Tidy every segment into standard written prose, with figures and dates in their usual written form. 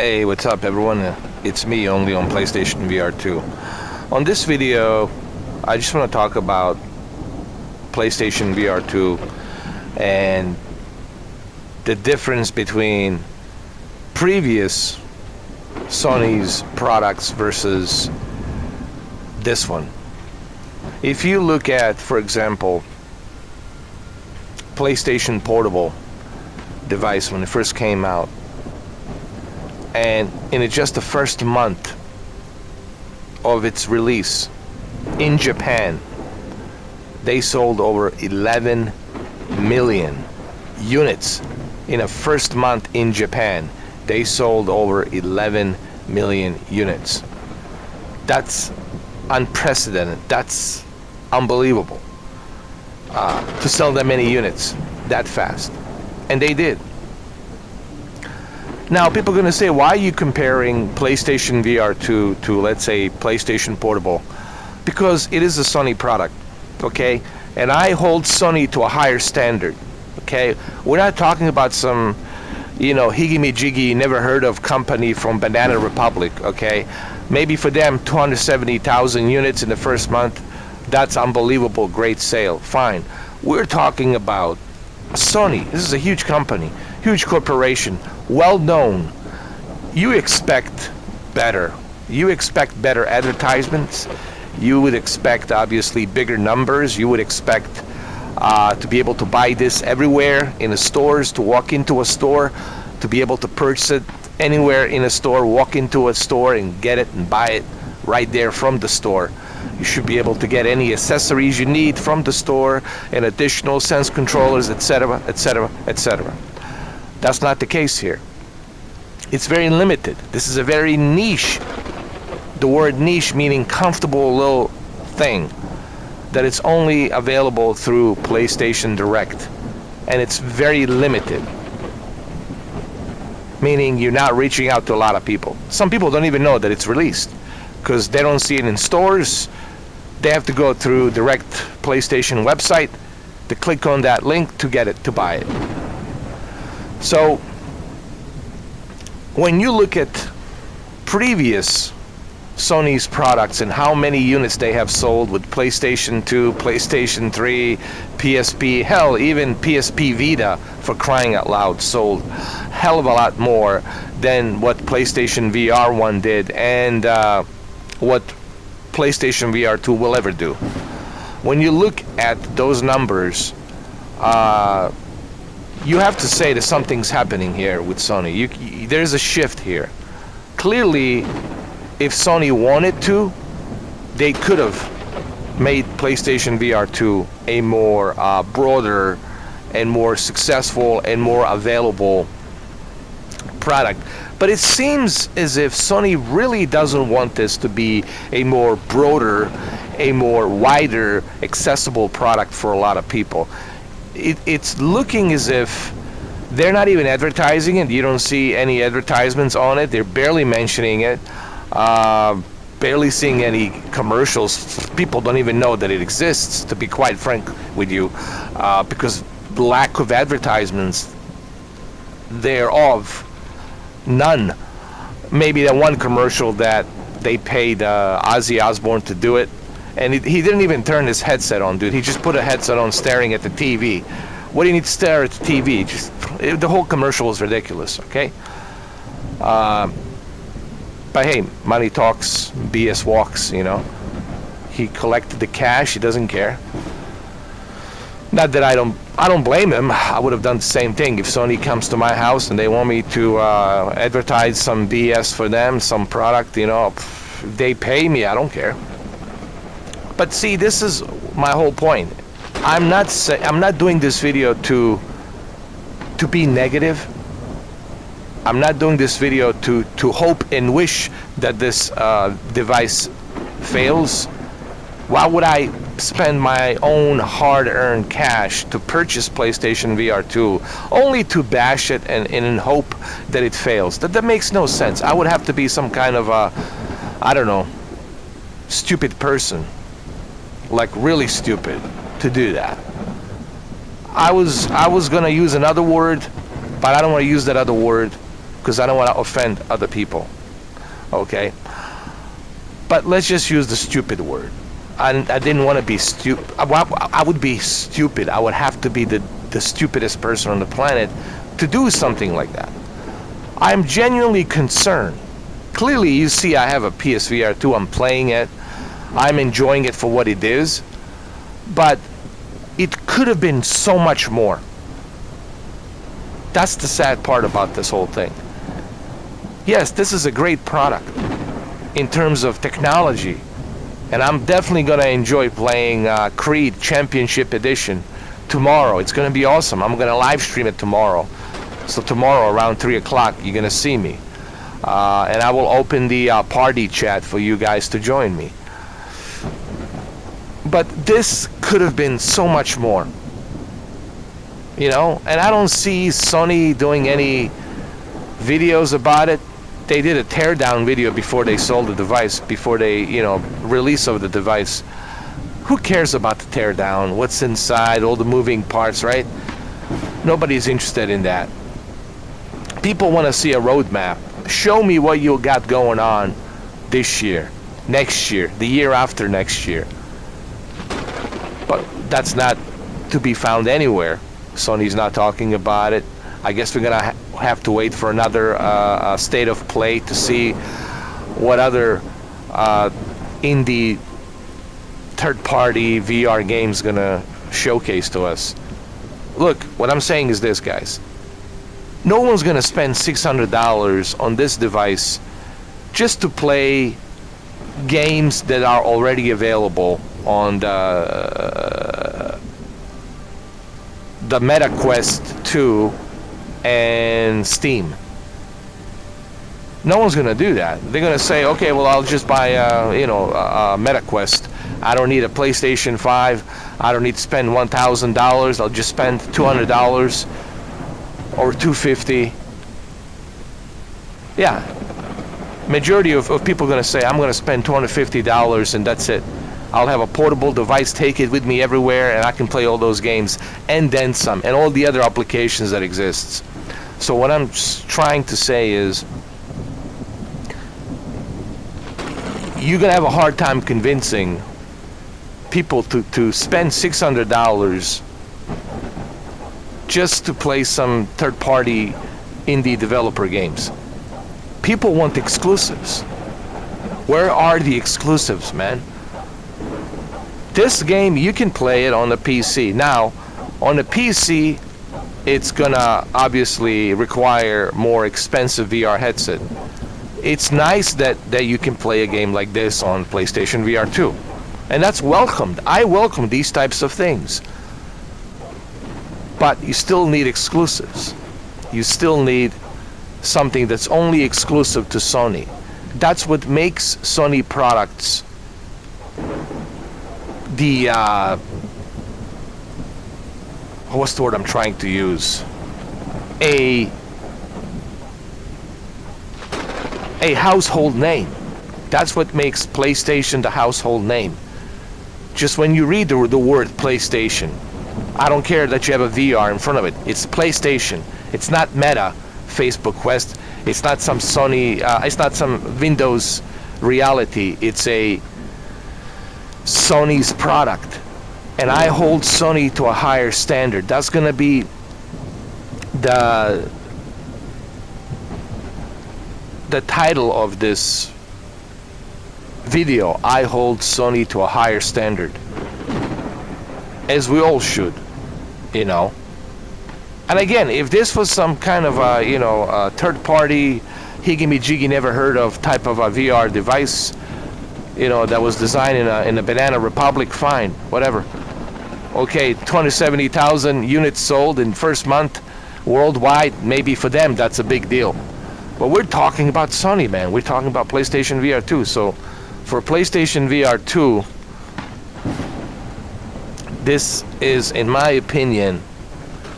Hey, what's up everyone? It's me, only on PlayStation VR 2. On this video, I just want to talk about PlayStation VR 2 and the difference between previous Sony's products versus this one. If you look at, for example, PlayStation Portable device when it first came out, and in just the first month of its release in Japan, they sold over 11 million units. In a first month in Japan, they sold over 11 million units. That's unprecedented. That's unbelievable, to sell that many units that fast. And they did. Now, people are going to say, why are you comparing PlayStation VR 2 to, let's say, PlayStation Portable? Because it is a Sony product, okay? And I hold Sony to a higher standard, okay? We're not talking about some, you know, higgy-me-jiggy, never heard of company from Banana Republic, okay? Maybe for them, 270,000 units in the first month, that's unbelievable, great sale, fine. We're talking about Sony. This is a huge company, huge corporation, well known. You expect better. You expect better advertisements. You would expect, obviously, bigger numbers. You would expect to be able to buy this everywhere in the stores, to walk into a store, to be able to purchase it anywhere in a store, walk into a store and get it and buy it right there from the store. You should be able to get any accessories you need from the store and additional sense controllers, etc., etc., etc. That's not the case here. It's very limited. This is a very niche, the word niche meaning comfortable little thing, that it's only available through PlayStation Direct. And it's very limited, meaning you're not reaching out to a lot of people. Some people don't even know that it's released because they don't see it in stores. They have to go through direct PlayStation website to click on that link to get it, to buy it. So when you look at previous Sony's products and how many units they have sold with PlayStation 2, PlayStation 3, PSP, hell, even PSP Vita, for crying out loud, sold hell of a lot more than what PlayStation VR 1 did and what PlayStation VR 2 will ever do. When you look at those numbers, you have to say that something's happening here with Sony. There's a shift here. Clearly, if Sony wanted to, they could have made PlayStation VR 2 a more broader and more successful and more available product. But it seems as if Sony really doesn't want this to be a more broader, a more wider, accessible product for a lot of people. It's looking as if they're not even advertising it. You don't see any advertisements on it. They're barely mentioning it. Barely seeing any commercials. People don't even know that it exists, to be quite frank with you, because lack of advertisements thereof. None. Maybe that one commercial that they paid Ozzy Osbourne to do it, and he didn't even turn his headset on, dude. He just put a headset on staring at the TV. What do you need to stare at the TV? The whole commercial was ridiculous, okay? But hey, money talks, BS walks, you know. He collected the cash, he doesn't care. Not that I don't blame him. I would have done the same thing if Sony comes to my house and they want me to advertise some BS for them, some product, you know, they pay me, I don't care. But see, this is my whole point. I'm not doing this video to be negative. I'm not doing this video to hope and wish that this device fails. Why would I spend my own hard-earned cash to purchase PlayStation VR 2 only to bash it and in hope that it fails? That makes no sense. I would have to be some kind of a, I don't know, stupid person, like really stupid, to do that. I was gonna use another word, but I don't want to use that other word because I don't want to offend other people. Okay? But let's just use the stupid word. I didn't want to be stupid. I would be stupid. I would have to be the stupidest person on the planet to do something like that. I'm genuinely concerned. Clearly, you see I have a PSVR 2. I'm playing it. I'm enjoying it for what it is. But it could have been so much more. That's the sad part about this whole thing. Yes, this is a great product in terms of technology. And I'm definitely going to enjoy playing Creed Championship Edition tomorrow. It's going to be awesome. I'm going to live stream it tomorrow. So tomorrow around 3 o'clock, you're going to see me. And I will open the party chat for you guys to join me. But this could have been so much more. You know? And I don't see Sony doing any videos about it. They did a teardown video before they sold the device, before they, you know, release of the device. Who cares about the teardown? What's inside, all the moving parts, right? Nobody's interested in that. People want to see a roadmap. Show me what you got going on this year, next year, the year after next year. But that's not to be found anywhere. Sony's not talking about it. I guess we're gonna have to wait for another state of play to see what other indie third-party VR games gonna showcase to us. Look, what I'm saying is this, guys. No one's gonna spend $600 on this device just to play games that are already available on the Meta Quest 2 and Steam. No one's gonna do that. They're gonna say, okay, well, I'll just buy a Meta Quest. I don't need a PlayStation 5. I don't need to spend $1,000. I'll just spend $200 or $250. Yeah, majority of people are gonna say, I'm gonna spend $250 and that's it. I'll have a portable device, take it with me everywhere, and I can play all those games and then some, and all the other applications that exists. So what I'm trying to say is, you're gonna have a hard time convincing people to spend $600 just to play some third-party indie developer games. People want exclusives. Where are the exclusives, man? This game, you can play it on the PC. Now, on the PC, it's gonna obviously require more expensive VR headset. It's nice that you can play a game like this on PlayStation VR 2. And that's welcomed. I welcome these types of things. But you still need exclusives. You still need something that's only exclusive to Sony. That's what makes Sony products the what's the word I'm trying to use? A household name. That's what makes PlayStation the household name. Just when you read the word PlayStation, I don't care that you have a VR in front of it. It's PlayStation. It's not Meta, Facebook Quest. It's not some Sony. It's not some Windows reality. It's a Sony's product, and I hold Sony to a higher standard. That's gonna be the title of this video. I hold Sony to a higher standard, as we all should, you know. And again, if this was some kind of a third-party, higgy-jiggy, never heard of type of a VR device, you know, that was designed in a Banana Republic, fine, whatever. Okay, 270,000 units sold in first month worldwide. Maybe for them that's a big deal. But we're talking about Sony, man. We're talking about PlayStation VR 2. So for PlayStation VR 2, this is, in my opinion,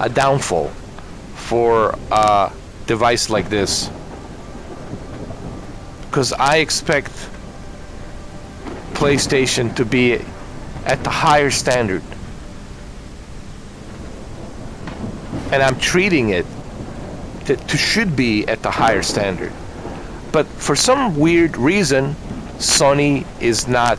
a downfall for a device like this. Because I expect PlayStation to be at the higher standard, and I'm treating it that should be at the higher standard. But for some weird reason, Sony is not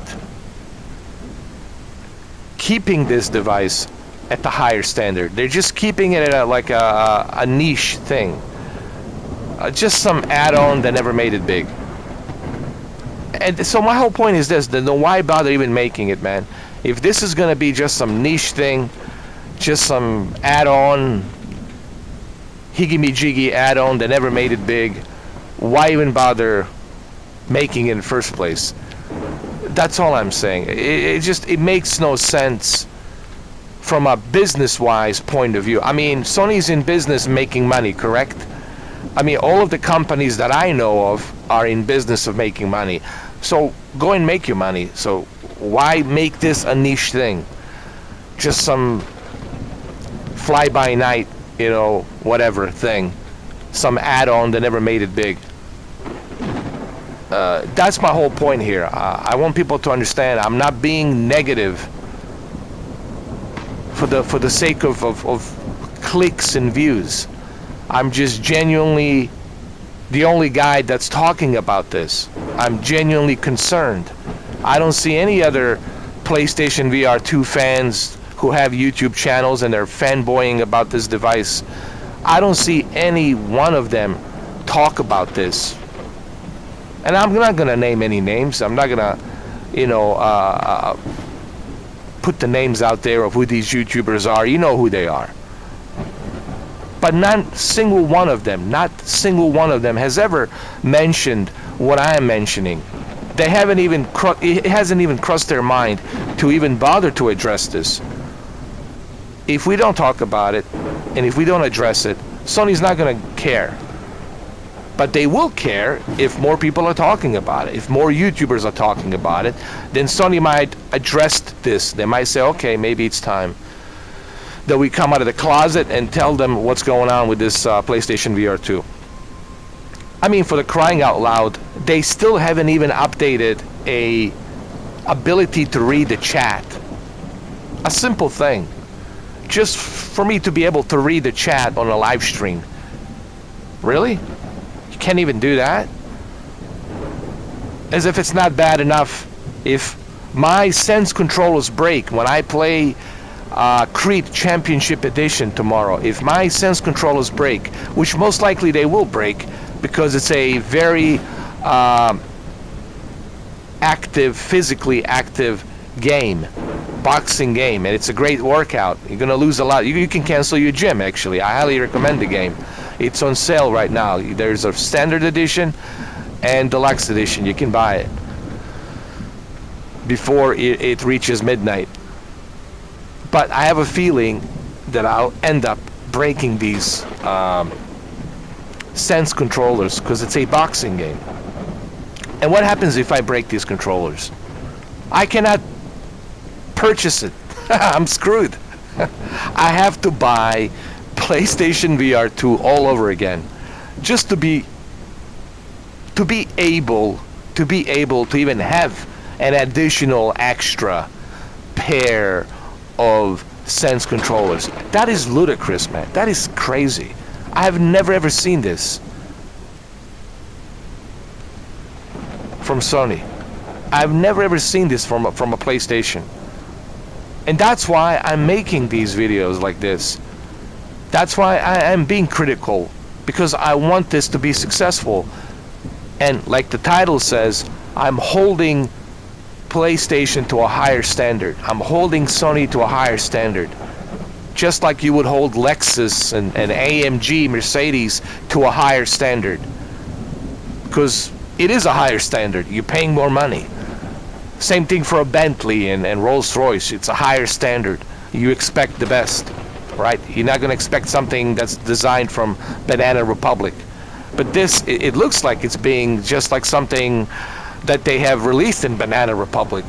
keeping this device at the higher standard. They're just keeping it at like a niche thing. Just some add-on that never made it big. And so my whole point is this, then why bother even making it, man? If this is going to be just some niche thing, just some add-on, higgy-me-jiggy add-on that never made it big, why even bother making it in the first place? That's all I'm saying. It makes no sense from a business-wise point of view. I mean, Sony's in business making money, correct? I mean, all of the companies that I know of are in business of making money. So go and make your money. So why make this a niche thing? Just some fly-by-night, you know, whatever thing. Some add-on that never made it big. That's my whole point here. I want people to understand I'm not being negative for the sake of clicks and views. I'm just genuinely the only guy that's talking about this. I'm genuinely concerned. I don't see any other PlayStation VR 2 fans who have YouTube channels and they're fanboying about this device. I don't see any one of them talk about this. And I'm not going to name any names. I'm not going to, you know, put the names out there of who these YouTubers are. You know who they are. But not single one of them, has ever mentioned what I am mentioning. They haven't even, it hasn't even crossed their mind to even bother to address this. If we don't talk about it, and if we don't address it, Sony's not going to care. But they will care if more people are talking about it. If more YouTubers are talking about it, then Sony might address this. They might say, okay, maybe it's time that we come out of the closet and tell them what's going on with this PlayStation VR 2. I mean, for the crying out loud, they still haven't even updated a ability to read the chat. A simple thing. Just for me to be able to read the chat on a live stream. Really? You can't even do that? As if it's not bad enough if my sense controllers break when I play Creed Championship Edition tomorrow. If my sense controllers break, which most likely they will break because it's a very active, physically active game, boxing game, and it's a great workout. You're gonna lose a lot. You can cancel your gym, actually. I highly recommend the game. It's on sale right now. There's a standard edition and deluxe edition. You can buy it before it reaches midnight. But I have a feeling that I'll end up breaking these sense controllers because it's a boxing game. And what happens if I break these controllers? I cannot purchase it. I'm screwed. I have to buy PlayStation VR 2 all over again just to be able to even have an additional extra pair of sense controllers. That is ludicrous, man. That is crazy. I have never ever seen this from Sony. I've never ever seen this from a PlayStation. And that's why I'm making these videos like this. That's why I am being critical, because I want this to be successful. And like the title says, I'm holding PlayStation to a higher standard. I'm holding Sony to a higher standard. Just like you would hold Lexus and AMG, Mercedes to a higher standard. Because it is a higher standard. You're paying more money. Same thing for a Bentley and Rolls-Royce. It's a higher standard. You expect the best, right? You're not going to expect something that's designed from Banana Republic. But this, it looks like it's being just like something that they have released in Banana Republic.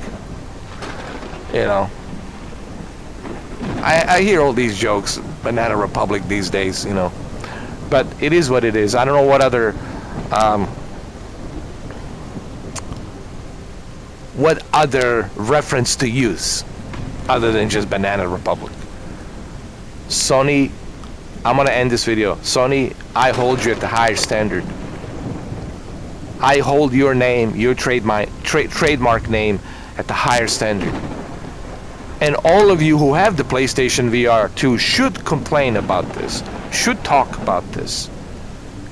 You know, I hear all these jokes, Banana Republic these days, you know. But it is what it is. I don't know what other reference to use other than just Banana Republic. Sony I'm gonna end this video. Sony, I hold you at the higher standard. I hold your name, your trademark name at the higher standard. And all of you who have the PlayStation VR 2 should complain about this, should talk about this,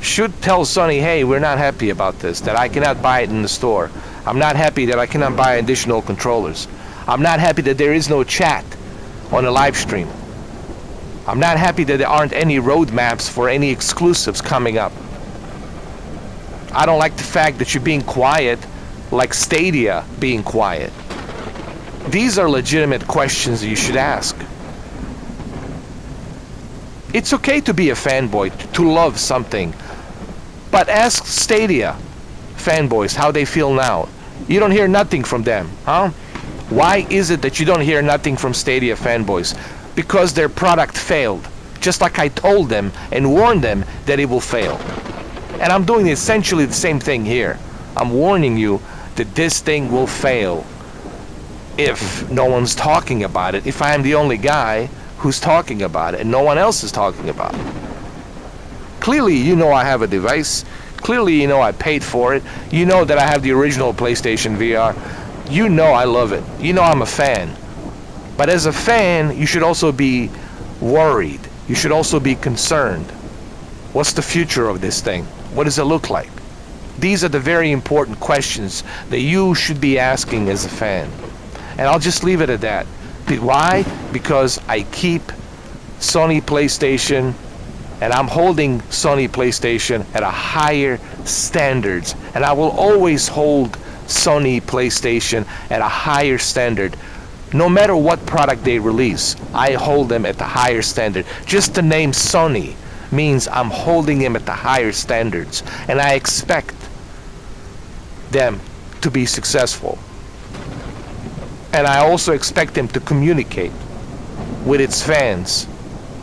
should tell Sony, hey, we're not happy about this, that I cannot buy it in the store. I'm not happy that I cannot buy additional controllers. I'm not happy that there is no chat on a live stream. I'm not happy that there aren't any roadmaps for any exclusives coming up. I don't like the fact that you're being quiet, like Stadia being quiet. These are legitimate questions that you should ask. It's okay to be a fanboy, to love something, but ask Stadia fanboys how they feel now. You don't hear nothing from them, huh? Why is it that you don't hear nothing from Stadia fanboys? Because their product failed, just like I told them and warned them that it will fail. And I'm doing essentially the same thing here. I'm warning you that this thing will fail if no one's talking about it, if I am the only guy who's talking about it and no one else is talking about it. Clearly you know I have a device. Clearly you know I paid for it. You know that I have the original PlayStation VR. You know I love it. You know I'm a fan. But as a fan, you should also be worried. You should also be concerned. What's the future of this thing? What does it look like? These are the very important questions that you should be asking as a fan. And I'll just leave it at that. Why? Because I keep Sony PlayStation, and I'm holding Sony PlayStation at a higher standards. And I will always hold Sony PlayStation at a higher standard. No matter what product they release, I hold them at the higher standard. Just the name Sony means I'm holding them at the higher standards, and I expect them to be successful. And I also expect them to communicate with its fans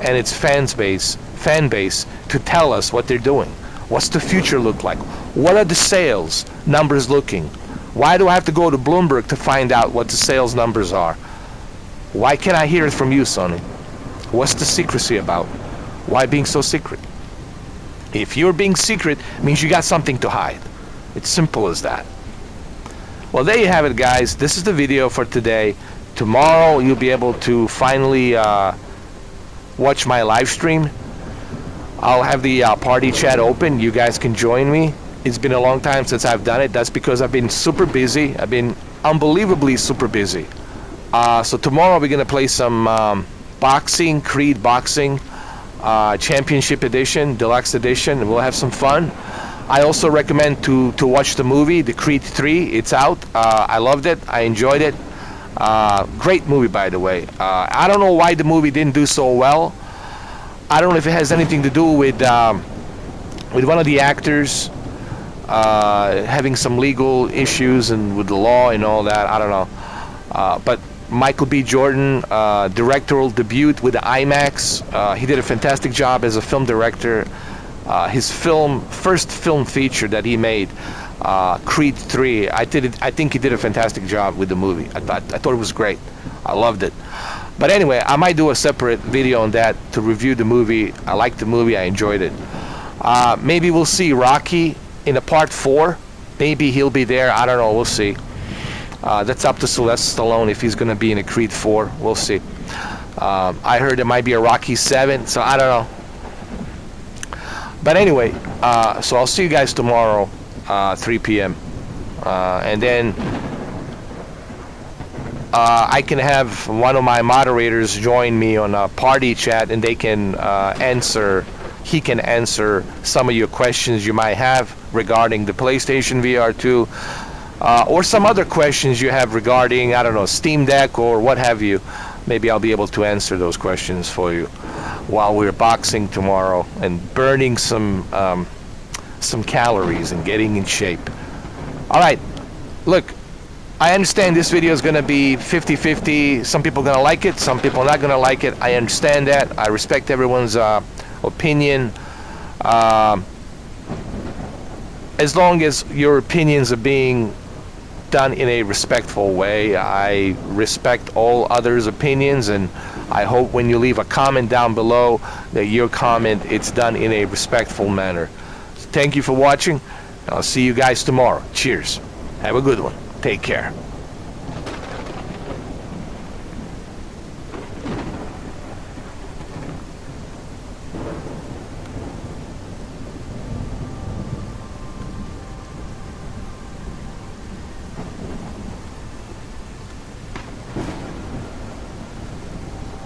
and its fan base to tell us what they're doing. What's the future look like? What are the sales numbers looking? Why do I have to go to Bloomberg to find out what the sales numbers are? Why can't I hear it from you, Sony? What's the secrecy about? Why being so secret? If you're being secret, it means you got something to hide. It's simple as that. Well, there you have it, guys. This is the video for today. Tomorrow you'll be able to finally watch my live stream. I'll have the party chat open. You guys can join me. It's been a long time since I've done it. That's because I've been super busy. I've been unbelievably super busy. So tomorrow we're gonna play some boxing, Creed Boxing, Championship Edition, Deluxe Edition. We'll have some fun. I also recommend to watch the movie, the Creed 3. It's out. I loved it. I enjoyed it. Great movie, by the way. I don't know why the movie didn't do so well. I don't know if it has anything to do with one of the actors having some legal issues and with the law and all that. I don't know. But Michael B. Jordan, directorial debut with the IMAX. He did a fantastic job as a film director. His first film feature that he made, Creed 3. I think he did a fantastic job with the movie. I thought it was great. I loved it. But anyway, I might do a separate video on that to review the movie. I liked the movie. I enjoyed it. Maybe we'll see Rocky in a part 4. Maybe he'll be there. I don't know. We'll see. That's up to Sylvester Stallone if he's going to be in a Creed 4. We'll see. I heard there might be a Rocky 7, so I don't know. But anyway, so I'll see you guys tomorrow, 3 p.m. And then I can have one of my moderators join me on a party chat, and they can he can answer some of your questions you might have regarding the PlayStation VR 2, or some other questions you have regarding, I don't know, Steam Deck or what have you. Maybe I'll be able to answer those questions for you while we're boxing tomorrow and burning some calories and getting in shape. All right, look, I understand this video is going to be 50-50. Some people are going to like it, some people are not going to like it. I understand that. I respect everyone's opinion. As long as your opinions are being done in a respectful way, I respect all others' opinions, and I hope when you leave a comment down below that your comment, it's done in a respectful manner. Thank you for watching. I'll see you guys tomorrow. Cheers. Have a good one. Take care.